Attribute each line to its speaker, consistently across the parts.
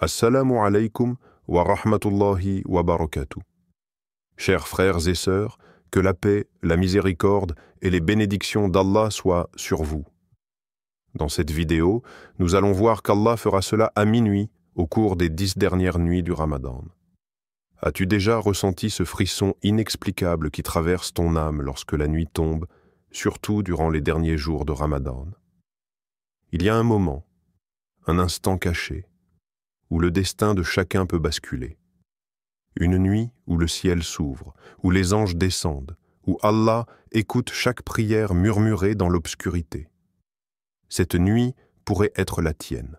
Speaker 1: Assalamu alaikum wa rahmatullahi wa barakatuh. Chers frères et sœurs, que la paix, la miséricorde et les bénédictions d'Allah soient sur vous. Dans cette vidéo, nous allons voir qu'Allah fera cela à minuit au cours des 10 dernières nuits du Ramadan. As-tu déjà ressenti ce frisson inexplicable qui traverse ton âme lorsque la nuit tombe, surtout durant les derniers jours de Ramadan? Il y a un moment, un instant caché, où le destin de chacun peut basculer. Une nuit où le ciel s'ouvre, où les anges descendent, où Allah écoute chaque prière murmurée dans l'obscurité. Cette nuit pourrait être la tienne.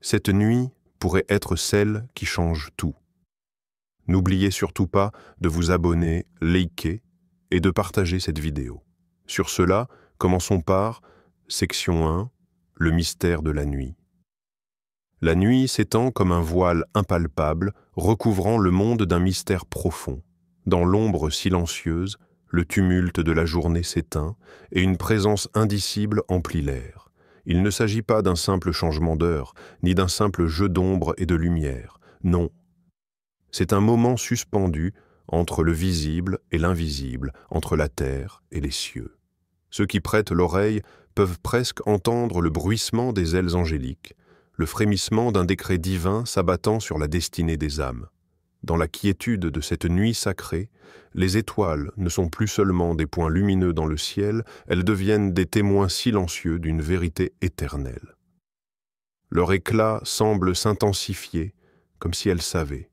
Speaker 1: Cette nuit pourrait être celle qui change tout. N'oubliez surtout pas de vous abonner, liker et de partager cette vidéo. Sur cela, commençons par section 1, le mystère de la nuit. La nuit s'étend comme un voile impalpable, recouvrant le monde d'un mystère profond. Dans l'ombre silencieuse, le tumulte de la journée s'éteint et une présence indicible emplit l'air. Il ne s'agit pas d'un simple changement d'heure, ni d'un simple jeu d'ombre et de lumière. Non. C'est un moment suspendu entre le visible et l'invisible, entre la terre et les cieux. Ceux qui prêtent l'oreille peuvent presque entendre le bruissement des ailes angéliques, le frémissement d'un décret divin s'abattant sur la destinée des âmes. Dans la quiétude de cette nuit sacrée, les étoiles ne sont plus seulement des points lumineux dans le ciel, elles deviennent des témoins silencieux d'une vérité éternelle. Leur éclat semble s'intensifier, comme si elles savaient,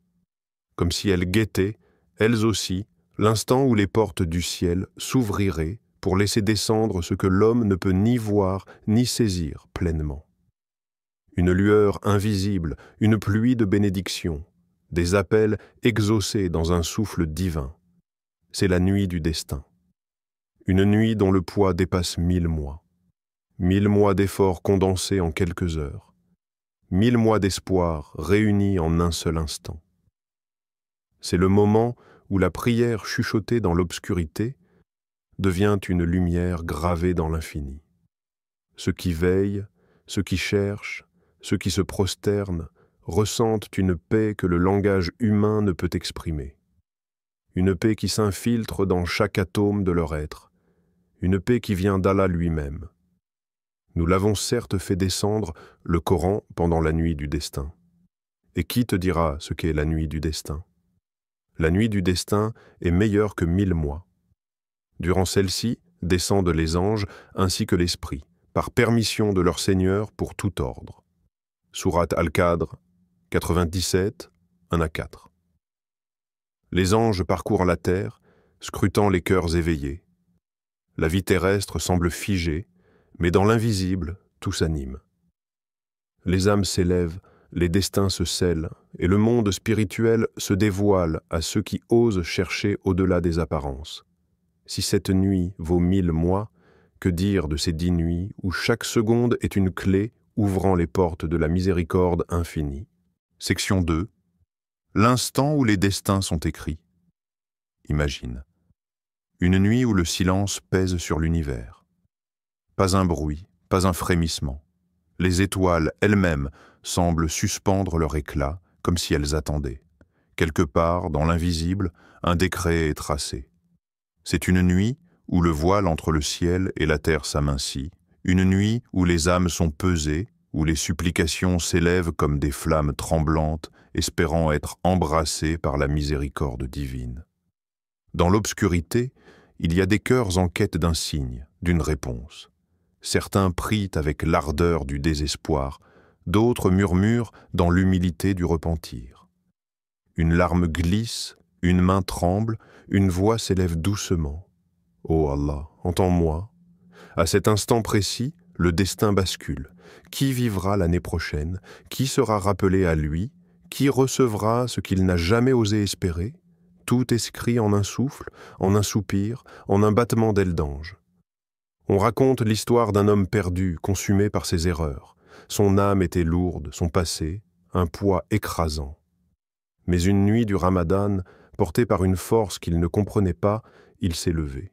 Speaker 1: comme si elles guettaient, elles aussi, l'instant où les portes du ciel s'ouvriraient pour laisser descendre ce que l'homme ne peut ni voir ni saisir pleinement. Une lueur invisible, une pluie de bénédictions, des appels exaucés dans un souffle divin. C'est la nuit du destin. Une nuit dont le poids dépasse 1000 mois. 1000 mois d'efforts condensés en quelques heures. 1000 mois d'espoir réunis en un seul instant. C'est le moment où la prière chuchotée dans l'obscurité devient une lumière gravée dans l'infini. Ceux qui veillent, ceux qui cherchent, ceux qui se prosternent ressentent une paix que le langage humain ne peut exprimer. Une paix qui s'infiltre dans chaque atome de leur être. Une paix qui vient d'Allah lui-même. Nous l'avons certes fait descendre, le Coran, pendant la nuit du destin. Et qui te dira ce qu'est la nuit du destin? La nuit du destin est meilleure que 1000 mois. Durant celle-ci, descendent les anges ainsi que l'esprit, par permission de leur Seigneur pour tout ordre. Sourate Al-Qadr, 97, 1-4. Les anges parcourent la terre, scrutant les cœurs éveillés. La vie terrestre semble figée, mais dans l'invisible, tout s'anime. Les âmes s'élèvent, les destins se scellent, et le monde spirituel se dévoile à ceux qui osent chercher au-delà des apparences. Si cette nuit vaut 1000 mois, que dire de ces 10 nuits où chaque seconde est une clé ouvrant les portes de la miséricorde infinie? Section 2. L'instant où les destins sont écrits. Imagine. Une nuit où le silence pèse sur l'univers. Pas un bruit, pas un frémissement. Les étoiles elles-mêmes semblent suspendre leur éclat comme si elles attendaient. Quelque part, dans l'invisible, un décret est tracé. C'est une nuit où le voile entre le ciel et la terre s'amincit, une nuit où les âmes sont pesées, où les supplications s'élèvent comme des flammes tremblantes, espérant être embrassées par la miséricorde divine. Dans l'obscurité, il y a des cœurs en quête d'un signe, d'une réponse. Certains prient avec l'ardeur du désespoir, d'autres murmurent dans l'humilité du repentir. Une larme glisse, une main tremble, une voix s'élève doucement. Ô Allah, entends-moi. À cet instant précis, le destin bascule. Qui vivra l'année prochaine? Qui sera rappelé à lui? Qui recevra ce qu'il n'a jamais osé espérer? Tout écrit en un souffle, en un soupir, en un battement d'aile d'ange. On raconte l'histoire d'un homme perdu, consumé par ses erreurs. Son âme était lourde, son passé, un poids écrasant. Mais une nuit du Ramadan, porté par une force qu'il ne comprenait pas, il s'est levé.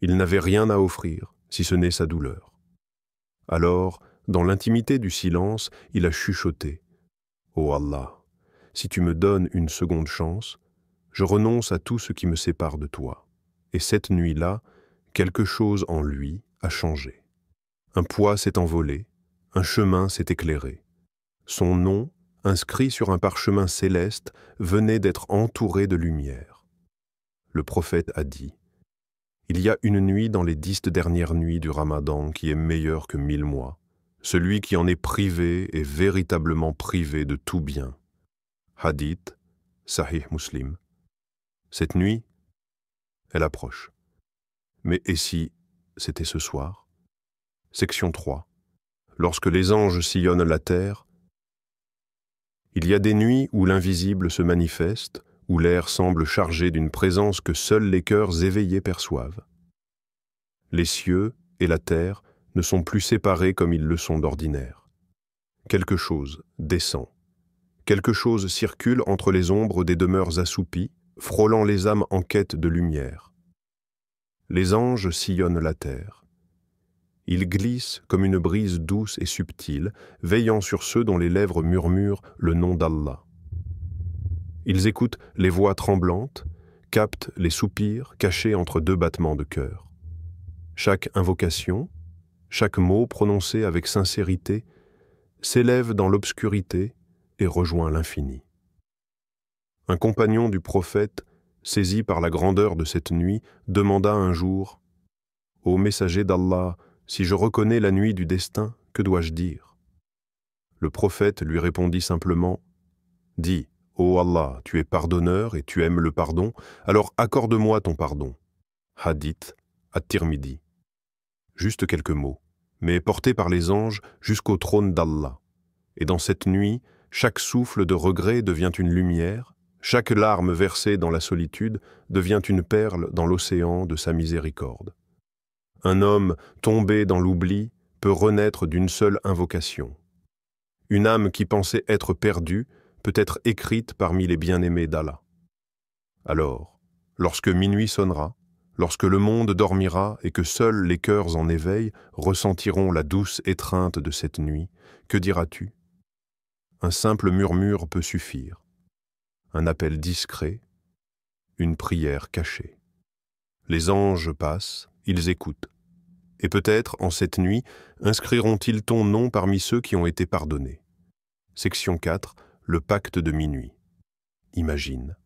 Speaker 1: Il n'avait rien à offrir, si ce n'est sa douleur. Alors, dans l'intimité du silence, il a chuchoté. Ô Allah, si tu me donnes une seconde chance, je renonce à tout ce qui me sépare de toi. Et cette nuit-là, quelque chose en lui a changé. Un poids s'est envolé, un chemin s'est éclairé. Son nom, inscrit sur un parchemin céleste, venait d'être entouré de lumière. Le prophète a dit: il y a une nuit dans les 10 dernières nuits du Ramadan qui est meilleure que 1000 mois. Celui qui en est privé est véritablement privé de tout bien. Hadith, Sahih Muslim. Cette nuit, elle approche. Mais et si c'était ce soir? Section 3. Lorsque les anges sillonnent la terre, il y a des nuits où l'invisible se manifeste, où l'air semble chargé d'une présence que seuls les cœurs éveillés perçoivent. Les cieux et la terre ne sont plus séparés comme ils le sont d'ordinaire. Quelque chose descend. Quelque chose circule entre les ombres des demeures assoupies, frôlant les âmes en quête de lumière. Les anges sillonnent la terre. Ils glissent comme une brise douce et subtile, veillant sur ceux dont les lèvres murmurent le nom d'Allah. Ils écoutent les voix tremblantes, captent les soupirs cachés entre deux battements de cœur. Chaque invocation, chaque mot prononcé avec sincérité, s'élève dans l'obscurité et rejoint l'infini. Un compagnon du prophète, saisi par la grandeur de cette nuit, demanda un jour: « Ô messager d'Allah, si je reconnais la nuit du destin, que dois-je dire ?» Le prophète lui répondit simplement: « Dis, ô Allah, tu es pardonneur et tu aimes le pardon, alors accorde-moi ton pardon. » Hadith, At-Tirmidhi. Juste quelques mots, mais portés par les anges jusqu'au trône d'Allah. Et dans cette nuit, chaque souffle de regret devient une lumière, chaque larme versée dans la solitude devient une perle dans l'océan de sa miséricorde. Un homme tombé dans l'oubli peut renaître d'une seule invocation. Une âme qui pensait être perdue peut être écrite parmi les bien-aimés d'Allah. Alors, lorsque minuit sonnera, lorsque le monde dormira et que seuls les cœurs en éveil ressentiront la douce étreinte de cette nuit, que diras-tu? Un simple murmure peut suffire, un appel discret, une prière cachée. Les anges passent, ils écoutent, et peut-être, en cette nuit, inscriront-ils ton nom parmi ceux qui ont été pardonnés. Section 4, le pacte de minuit. Imagine.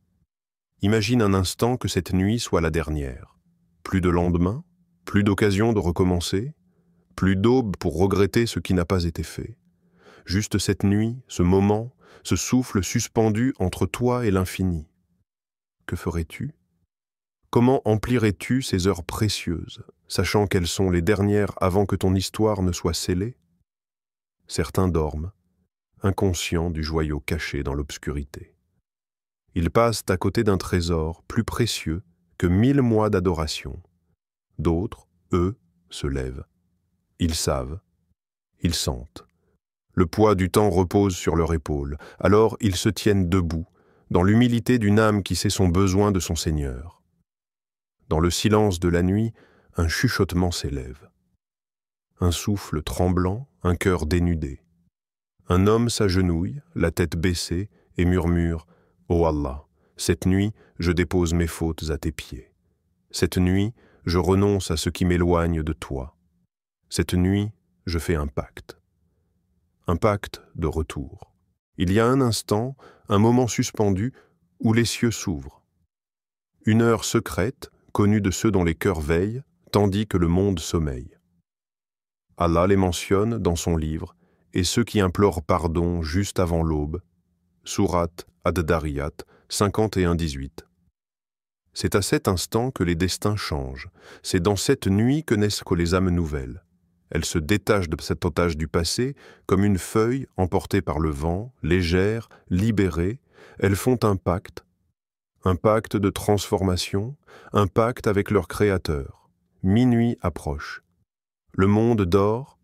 Speaker 1: Imagine un instant que cette nuit soit la dernière. Plus de lendemain, plus d'occasion de recommencer, plus d'aube pour regretter ce qui n'a pas été fait. Juste cette nuit, ce moment, ce souffle suspendu entre toi et l'infini. Que ferais-tu? Comment emplirais-tu ces heures précieuses, sachant qu'elles sont les dernières avant que ton histoire ne soit scellée? Certains dorment, inconscients du joyau caché dans l'obscurité. Ils passent à côté d'un trésor plus précieux que 1000 mois d'adoration. D'autres, eux, se lèvent. Ils savent, ils sentent. Le poids du temps repose sur leur épaule, alors ils se tiennent debout, dans l'humilité d'une âme qui sait son besoin de son Seigneur. Dans le silence de la nuit, un chuchotement s'élève. Un souffle tremblant, un cœur dénudé. Un homme s'agenouille, la tête baissée, et murmure: « Ô Allah, cette nuit, je dépose mes fautes à tes pieds. Cette nuit, je renonce à ce qui m'éloigne de toi. Cette nuit, je fais un pacte. Un pacte de retour. Il y a un instant, un moment suspendu, où les cieux s'ouvrent. Une heure secrète, connue de ceux dont les cœurs veillent, tandis que le monde sommeille. Allah les mentionne dans son livre, et ceux qui implorent pardon juste avant l'aube. Sourate Ad-Dariyat 51-18. C'est à cet instant que les destins changent. C'est dans cette nuit que naissent les âmes nouvelles. Elles se détachent de cet otage du passé, comme une feuille emportée par le vent, légère, libérée. Elles font un pacte de transformation, un pacte avec leur Créateur. Minuit approche. Le monde dort,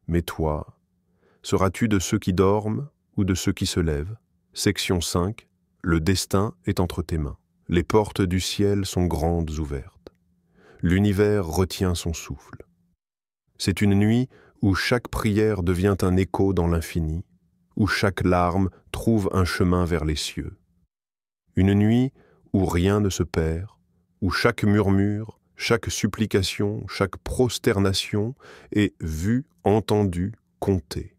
Speaker 1: mais toi, seras-tu de ceux qui dorment ou de ceux qui se lèvent? Section 5. Le destin est entre tes mains. Les portes du ciel sont grandes ouvertes. L'univers retient son souffle. C'est une nuit où chaque prière devient un écho dans l'infini, où chaque larme trouve un chemin vers les cieux. Une nuit où rien ne se perd, où chaque murmure, chaque supplication, chaque prosternation est vue, entendue, comptée.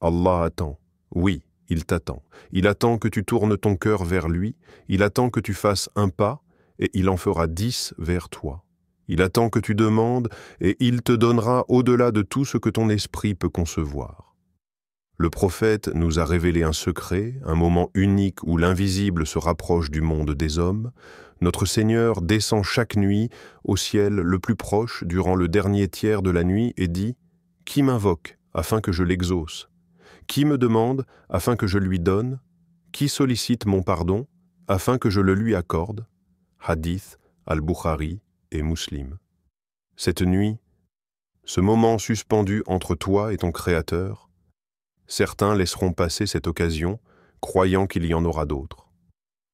Speaker 1: Allah attend, oui, il t'attend. Il attend que tu tournes ton cœur vers lui, il attend que tu fasses un pas, et il en fera 10 vers toi. Il attend que tu demandes, et il te donnera au-delà de tout ce que ton esprit peut concevoir. Le prophète nous a révélé un secret, un moment unique où l'invisible se rapproche du monde des hommes. Notre Seigneur descend chaque nuit au ciel le plus proche durant le dernier tiers de la nuit et dit « Qui m'invoque afin que je l'exauce ? Qui me demande afin que je lui donne ? Qui sollicite mon pardon afin que je le lui accorde ?» Hadith, Al-Bukhari et Muslim. Cette nuit, ce moment suspendu entre toi et ton Créateur, certains laisseront passer cette occasion, croyant qu'il y en aura d'autres.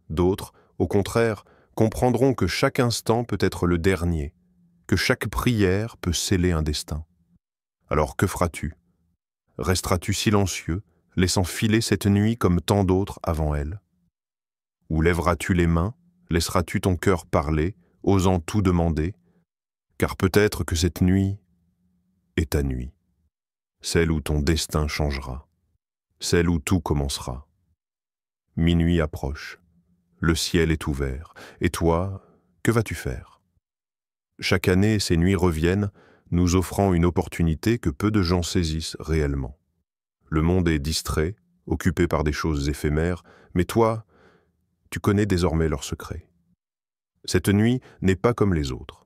Speaker 1: D'autres, au contraire, comprendront que chaque instant peut être le dernier, que chaque prière peut sceller un destin. Alors que feras-tu ? Resteras-tu silencieux, laissant filer cette nuit comme tant d'autres avant elle ? Ou lèveras-tu les mains, laisseras-tu ton cœur parler, osant tout demander ? Car peut-être que cette nuit est ta nuit, celle où ton destin changera. Celle où tout commencera. Minuit approche, le ciel est ouvert, et toi, que vas-tu faire ? Chaque année, ces nuits reviennent, nous offrant une opportunité que peu de gens saisissent réellement. Le monde est distrait, occupé par des choses éphémères, mais toi, tu connais désormais leurs secrets. Cette nuit n'est pas comme les autres.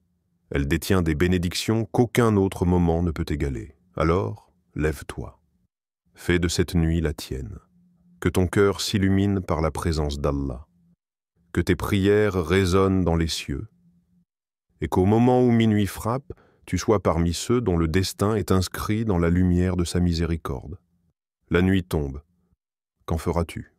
Speaker 1: Elle détient des bénédictions qu'aucun autre moment ne peut égaler. Alors, lève-toi. Fais de cette nuit la tienne. Que ton cœur s'illumine par la présence d'Allah. Que tes prières résonnent dans les cieux. Et qu'au moment où minuit frappe, tu sois parmi ceux dont le destin est inscrit dans la lumière de sa miséricorde. La nuit tombe. Qu'en feras-tu ?